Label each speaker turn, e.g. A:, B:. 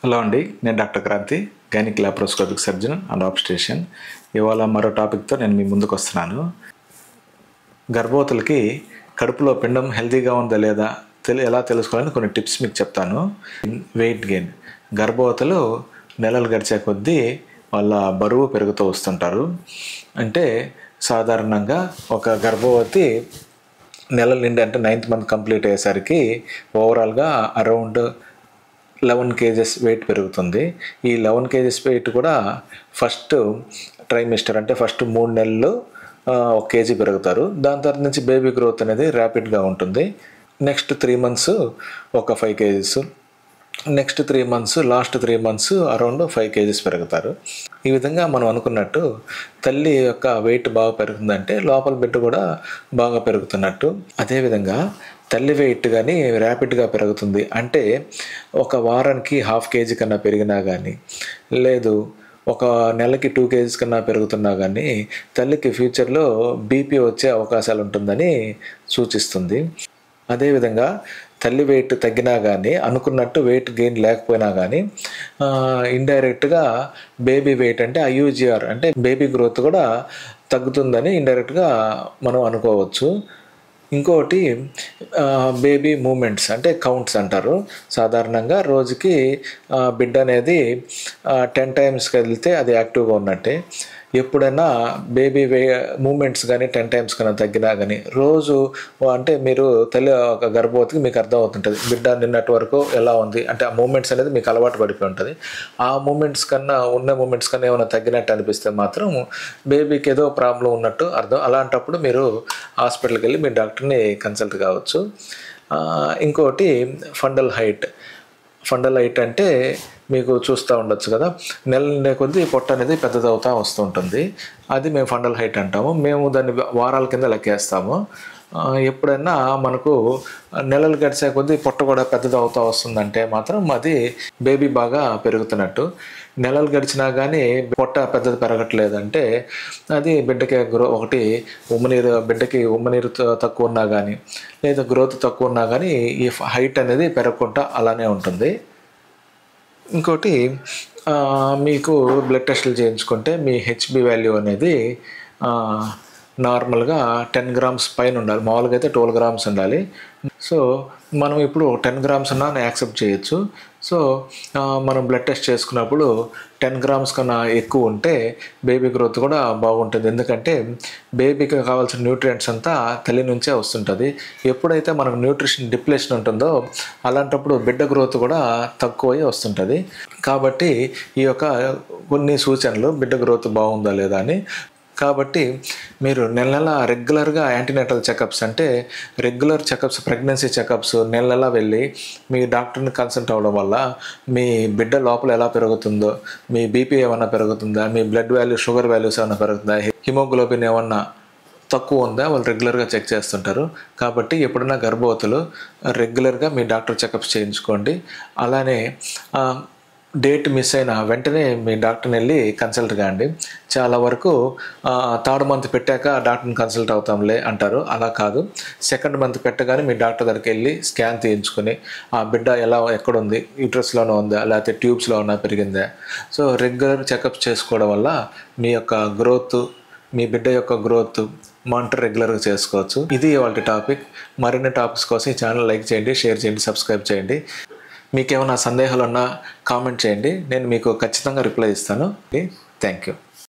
A: Hello అండి, నేను doctor Kranti, gynaec laparoscopic surgeon and obstetrician. ఇవాళ మరో టాపిక్తో నేను మీ ముందుకు వస్తున్నాను. గర్భవతులకి కడుపులో పిండం హెల్తీగా ఉందా లేదా ఎలా తెలుసుకోవాలని కొన్ని టిప్స్ మీకు చెప్తాను. Weight gain. గర్భవతులు నెలలు గడిచే కొద్దీ వాళ్ళ బరువు పెరుగుతూ వస్తుంటారు. అంటే సాధారణంగా ఒక గర్భవతి నెలల నిండి అంటే 9th మంత్ కంప్లీట్ అయ్యేసరికి ఓవరాల్గా అరౌండ్ 11 kgs వెయిట్ పెరుగుతుంది. ఈ 11 kgs వెయిట్ కూడా ఫస్ట్ ట్రైమిస్టర్ అంటే ఫస్ట్ 3 నెలలు 1 kg పెరుగుతారు. దాని తర్వాత నుంచి బేబీ గ్రోత్ అనేది ర్యాపిడ్గా ఉంటుంది. నెక్స్ట్ 3 months ఒక 5 kgs, next 3 months last 3 months around 5 kgs పెరుగుతారు. ఈ విధంగా మనం అనుకున్నట్టు తల్లి యొక్క వెయిట్ బాగా పెరుగుతుందంటే లోపల బిడ్డ కూడా బాగా పెరుగుతున్నట్టు. అదేవిధంగా తల్లి వెయిట్ కానీ ర్యాపిడ్గా పెరుగుతుంది అంటే ఒక వారానికి 1/2 kg కన్నా పెరిగినా కానీ, లేదు ఒక నెలకి 2 kgs కన్నా పెరుగుతున్నా కానీ తల్లికి ఫ్యూచర్లో బీపీ వచ్చే అవకాశాలు ఉంటుందని సూచిస్తుంది. అదేవిధంగా తల్లి వెయిట్ తగ్గినా కానీ, అనుకున్నట్టు వెయిట్ గెయిన్ లేకపోయినా కానీ ఇండైరెక్ట్గా బేబీ వెయిట్ అంటే IUGR అంటే బేబీ గ్రోత్ కూడా తగ్గుతుందని ఇండైరెక్ట్గా మనం అనుకోవచ్చు. ఇంకోటి బేబీ మూమెంట్స్ అంటే కౌంట్స్ అంటారు. సాధారణంగా రోజుకి బిడ్డ అనేది 10 times కదిలితే అది యాక్టివ్గా ఉన్నట్టే. ఎప్పుడైనా బేబీ మూమెంట్స్ కానీ 10 times కన్నా తగ్గినా కానీ రోజు అంటే మీరు తల్లి ఒక గర్భవతికి మీకు అర్థం అవుతుంటుంది బిడ్డ నిన్నటి వరకు ఎలా ఉంది అంటే ఆ మూమెంట్స్ అనేది మీకు అలవాటు పడిపోయి ఉంటుంది. ఆ మూమెంట్స్ కన్నా ఏమైనా తగ్గినట్టు అనిపిస్తే మాత్రం బేబీకి ఏదో ప్రాబ్లం ఉన్నట్టు అర్థం. అలాంటప్పుడు మీరు హాస్పిటల్కి వెళ్ళి మీ డాక్టర్ని కన్సల్ట్ కావచ్చు. ఇంకోటి ఫండల్ హైట్ అంటే మీకు చూస్తూ ఉండొచ్చు కదా, నెల కొద్దీ పొట్ట అనేది పెద్దదవుతూ వస్తుంటుంది. అది మేము ఫండల్ హైట్ అంటాము. మేము దాన్ని వారాల కింద లెక్కేస్తాము. ఎప్పుడైనా మనకు నెలలు గడిచే కొద్దీ పొట్ట కూడా పెద్దదవుతూ వస్తుందంటే మాత్రం అది బేబీ బాగా పెరుగుతున్నట్టు. నెలలు గడిచినా కానీ పొట్ట పెద్దది పెరగట్లేదంటే అది బిడ్డకి ఒకటి బిడ్డకి ఉమ్మనీరు తక్కువ ఉన్నా కానీ, లేదా గ్రోత్ తక్కువ ఉన్నా కానీ ఈ హైట్ అనేది పెరగకుండా అలానే ఉంటుంది. ఇంకోటి మీకు బ్లడ్ టెస్టులు చేయించుకుంటే మీ HB వాల్యూ అనేది నార్మల్గా 10 grams పైన ఉండాలి. మామూలుగా అయితే 12 grams ఉండాలి. సో మనం ఇప్పుడు 10 grams ఉన్నా యాక్సెప్ట్ చేయొచ్చు. సో మనం బ్లడ్ టెస్ట్ చేసుకున్నప్పుడు 10 grams కన్నా ఎక్కువ ఉంటే బేబీ గ్రోత్ కూడా బాగుంటుంది. ఎందుకంటే బేబీకి కావాల్సిన న్యూట్రియంట్స్ అంతా తల్లి నుంచే వస్తుంటుంది. ఎప్పుడైతే మనకు న్యూట్రిషన్ డిప్లేషన్ ఉంటుందో అలాంటప్పుడు బిడ్డ గ్రోత్ కూడా తక్కువై వస్తుంటుంది. కాబట్టి ఈ యొక్క కొన్ని సూచనలు బిడ్డ గ్రోత్ బాగుందా లేదా అని. కాబట్టి మీరు నెల రెగ్యులర్గా యాంటీనేటల్ చెకప్స్ అంటే రెగ్యులర్ చెకప్స్, ప్రెగ్నెన్సీ చెకప్స్ నెల వెళ్ళి మీ డాక్టర్ని కన్సల్ట్ అవ్వడం వల్ల మీ బిడ్డ లోపల ఎలా పెరుగుతుందో, మీ బీపీ ఏమన్నా పెరుగుతుందా, మీ బ్లడ్ వాల్యూ షుగర్ వాల్యూస్ ఏమైనా పెరుగుతుందా, హిమోగ్లోబిన్ ఏమన్నా తక్కువ ఉందా వాళ్ళు రెగ్యులర్గా చెక్ చేస్తుంటారు. కాబట్టి ఎప్పుడైనా గర్భవతులు రెగ్యులర్గా మీ డాక్టర్ చెకప్స్ చేయించుకోండి. అలానే డేట్ మిస్ అయిన వెంటనే మీ డాక్టర్ని వెళ్ళి కన్సల్ట్ కాండి. చాలా వరకు 3rd month పెట్టాక డాక్టర్ని కన్సల్ట్ అవుతాంలే అంటారు. అలా కాదు, 2nd month పెట్టగానే మీ డాక్టర్ దగ్గరికి వెళ్ళి స్కాన్ తీయించుకొని ఆ బిడ్డ ఎక్కడుంది, యూట్రస్లోనే ఉందా లేకపోతే ట్యూబ్స్లో ఉన్నా పెరిగిందా. సో రెగ్యులర్ చెకప్స్ చేసుకోవడం వల్ల మీ యొక్క గ్రోత్, మీ బిడ్డ యొక్క గ్రోత్ మానిటర్ రెగ్యులర్గా చేసుకోవచ్చు. ఇది ఇవాళ టాపిక్. మరిన్ని టాపిక్స్ కోసం ఈ ఛానల్ లైక్ చేయండి, షేర్ చేయండి, సబ్స్క్రైబ్ చేయండి. మీకేమైనా సందేహాలు ఉన్నా కామెంట్ చేయండి, నేను మీకు ఖచ్చితంగా రిప్లై ఇస్తాను. Thank you.